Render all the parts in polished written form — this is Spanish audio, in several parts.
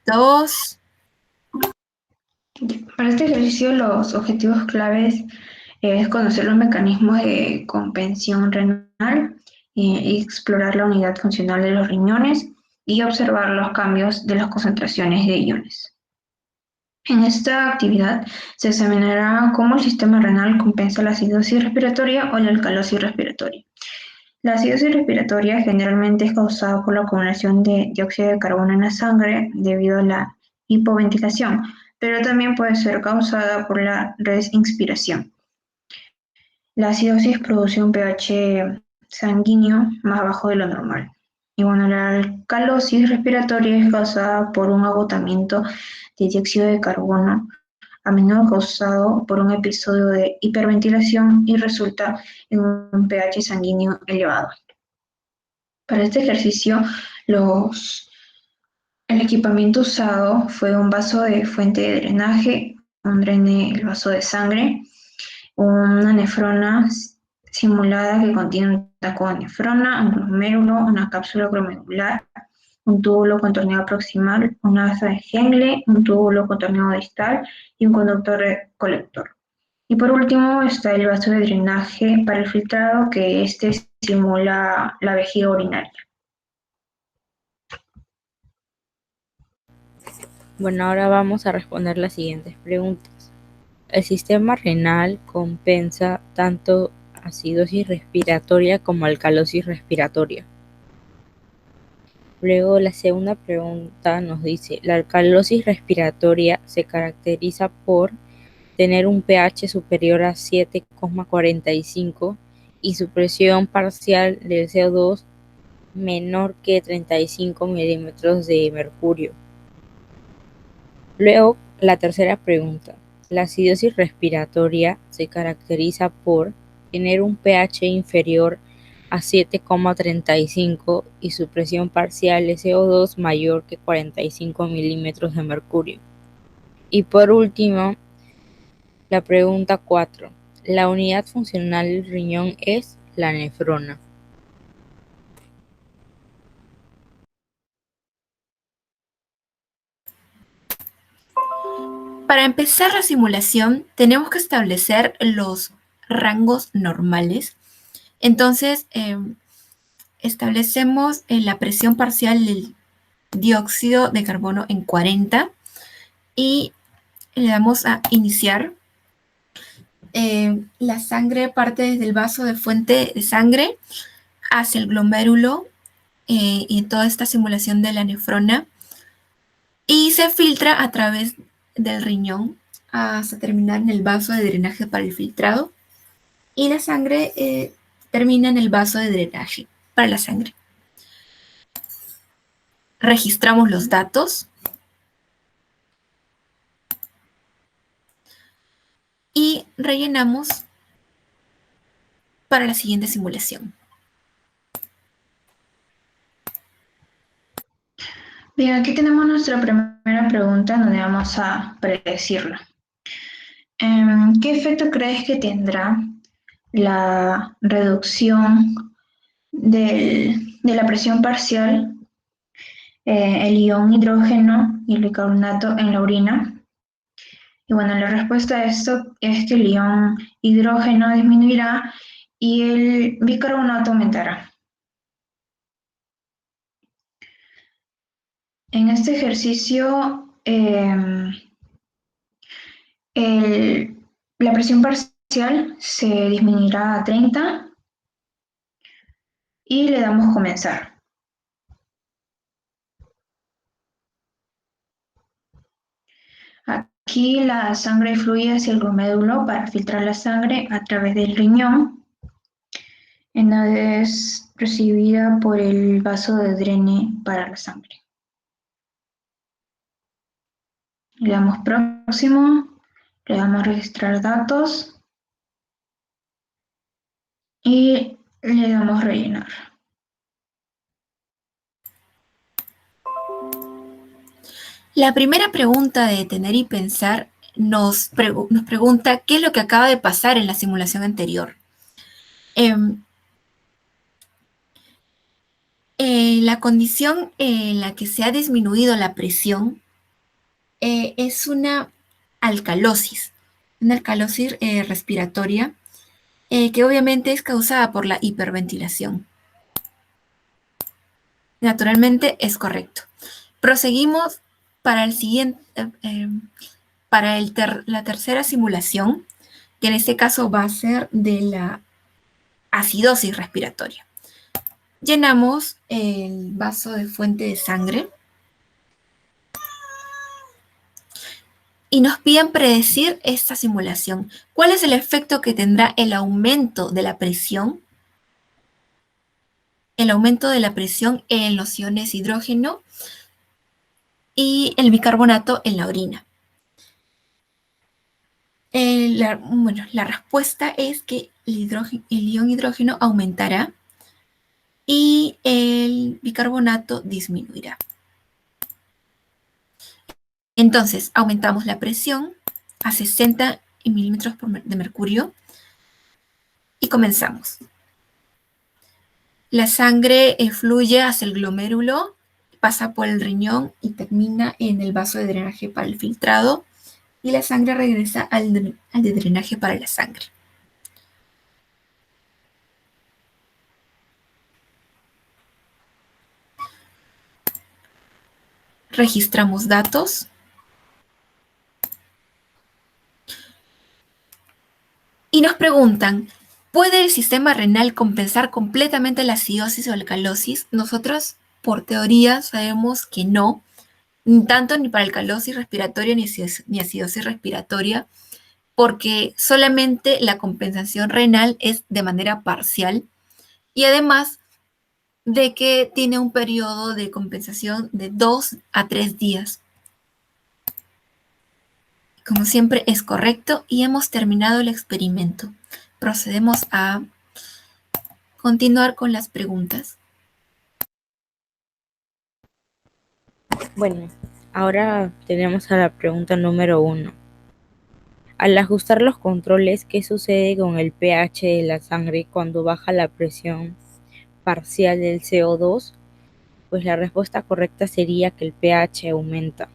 2. Para este ejercicio, los objetivos claves es conocer los mecanismos de compensación renal, explorar la unidad funcional de los riñones y observar los cambios de las concentraciones de iones. En esta actividad se examinará cómo el sistema renal compensa la acidosis respiratoria o la alcalosis respiratoria. La acidosis respiratoria generalmente es causada por la acumulación de dióxido de carbono en la sangre debido a la hipoventilación, pero también puede ser causada por la desinspiración. La acidosis produce un pH sanguíneo más bajo de lo normal. Y bueno, la alcalosis respiratoria es causada por un agotamiento de dióxido de carbono, a menudo causado por un episodio de hiperventilación y resulta en un pH sanguíneo elevado. Para este ejercicio, el equipamiento usado fue un vaso de fuente de drenaje, un drene, el vaso de sangre, una nefrona simulada que contiene un taco de nefrona, un glomérulo, una cápsula glomerular, un túbulo contorneado proximal, una asa de Henle, un túbulo contorneado distal y un conductor colector. Y por último está el vaso de drenaje para el filtrado, que este simula la vejiga urinaria. Bueno, ahora vamos a responder las siguientes preguntas. El sistema renal compensa tanto acidosis respiratoria como alcalosis respiratoria. Luego la segunda pregunta nos dice, la alcalosis respiratoria se caracteriza por tener un pH superior a 7,45 y su presión parcial del CO2 menor que 35 milímetros de mercurio. Luego, la tercera pregunta. La acidosis respiratoria se caracteriza por tener un pH inferior a 7,35 y su presión parcial de CO2 mayor que 45 milímetros de mercurio. Y por último, la pregunta 4. La unidad funcional del riñón es la nefrona. Para empezar la simulación, tenemos que establecer los rangos normales. Entonces, establecemos la presión parcial del dióxido de carbono en 40 y le damos a iniciar. La sangre parte desde el vaso de fuente de sangre hacia el glomérulo y en toda esta simulación de la nefrona y se filtra a través del riñón hasta terminar en el vaso de drenaje para el filtrado y la sangre termina en el vaso de drenaje para la sangre. Registramos los datos y rellenamos para la siguiente simulación. Bien, aquí tenemos nuestra primera pregunta donde vamos a predecirla. ¿Qué efecto crees que tendrá la reducción de la presión parcial, el ion hidrógeno y el bicarbonato en la orina? Y bueno, la respuesta a esto es que el ion hidrógeno disminuirá y el bicarbonato aumentará. En este ejercicio, la presión parcial se disminuirá a 30 y le damos comenzar. Aquí la sangre fluye hacia el glomérulo para filtrar la sangre a través del riñón, en donde es recibida por el vaso de drene para la sangre. Le damos próximo, le damos registrar datos y le damos rellenar. La primera pregunta de Tener y Pensar nos pregunta qué es lo que acaba de pasar en la simulación anterior. La condición en la que se ha disminuido la presión es una alcalosis respiratoria que obviamente es causada por la hiperventilación. Naturalmente es correcto. Proseguimos para el siguiente, la tercera simulación, que en este caso va a ser de la acidosis respiratoria. Llenamos el vaso de fuente de sangre y nos piden predecir esta simulación. ¿Cuál es el efecto que tendrá el aumento de la presión? El aumento de la presión en los iones hidrógeno y el bicarbonato en la orina. La respuesta es que el ion hidrógeno aumentará y el bicarbonato disminuirá. Entonces, aumentamos la presión a 60 milímetros de mercurio y comenzamos. La sangre fluye hacia el glomérulo, pasa por el riñón y termina en el vaso de drenaje para el filtrado, y la sangre regresa al de drenaje para la sangre. Registramos datos. Y nos preguntan, ¿puede el sistema renal compensar completamente la acidosis o alcalosis? Nosotros, por teoría, sabemos que no, tanto ni para alcalosis respiratoria ni acidosis respiratoria, porque solamente la compensación renal es de manera parcial y además de que tiene un periodo de compensación de 2 a 3 días. Como siempre es correcto y hemos terminado el experimento. Procedemos a continuar con las preguntas. Bueno, ahora tenemos a la pregunta número 1. Al ajustar los controles, ¿qué sucede con el pH de la sangre cuando baja la presión parcial del CO2? Pues la respuesta correcta sería que el pH aumenta.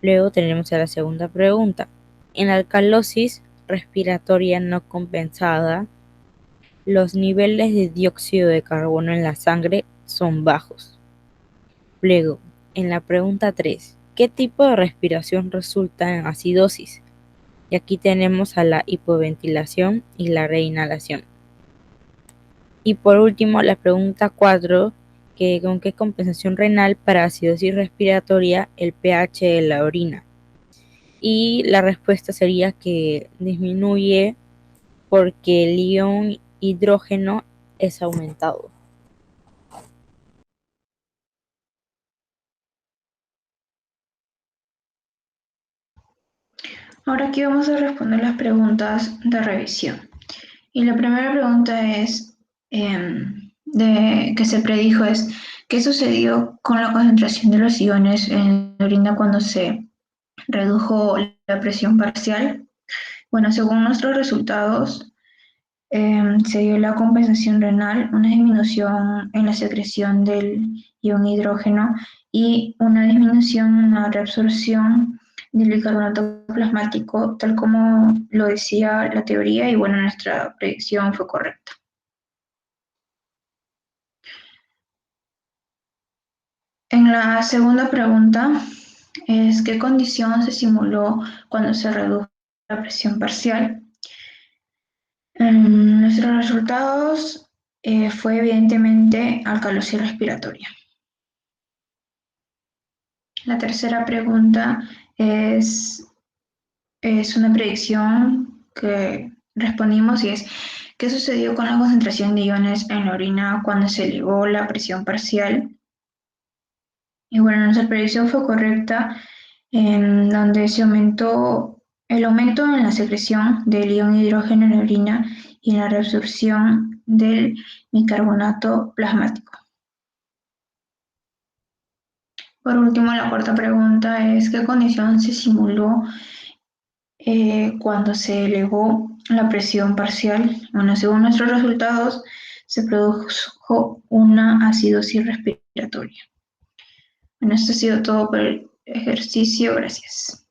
Luego tenemos a la segunda pregunta. En alcalosis respiratoria no compensada, los niveles de dióxido de carbono en la sangre son bajos. Luego, en la pregunta 3, ¿qué tipo de respiración resulta en acidosis? Y aquí tenemos a la hipoventilación y la reinhalación. Y por último, la pregunta 4, que con qué compensación renal para acidosis respiratoria el pH de la orina. Y la respuesta sería que disminuye porque el ion hidrógeno es aumentado. Ahora aquí vamos a responder las preguntas de revisión. Y la primera pregunta es, que se predijo es, ¿qué sucedió con la concentración de los iones en la orina cuando se redujo la presión parcial? Bueno, según nuestros resultados, se dio la compensación renal, una disminución en la secreción del ion hidrógeno y una disminución en la reabsorción del bicarbonato plasmático, tal como lo decía la teoría, y bueno, nuestra predicción fue correcta. En la segunda pregunta es, ¿qué condición se simuló cuando se redujo la presión parcial? Nuestros resultados fue evidentemente alcalosis respiratoria. La tercera pregunta es una predicción que respondimos y es, ¿qué sucedió con la concentración de iones en la orina cuando se elevó la presión parcial? Y bueno, nuestra predicción fue correcta, en donde se aumentó el aumento en la secreción del ion hidrógeno en la orina y en la reabsorción del bicarbonato plasmático. Por último, la cuarta pregunta es, ¿qué condición se simuló cuando se elevó la presión parcial? Bueno, según nuestros resultados, se produjo una acidosis respiratoria. Bueno, esto ha sido todo por el ejercicio. Gracias.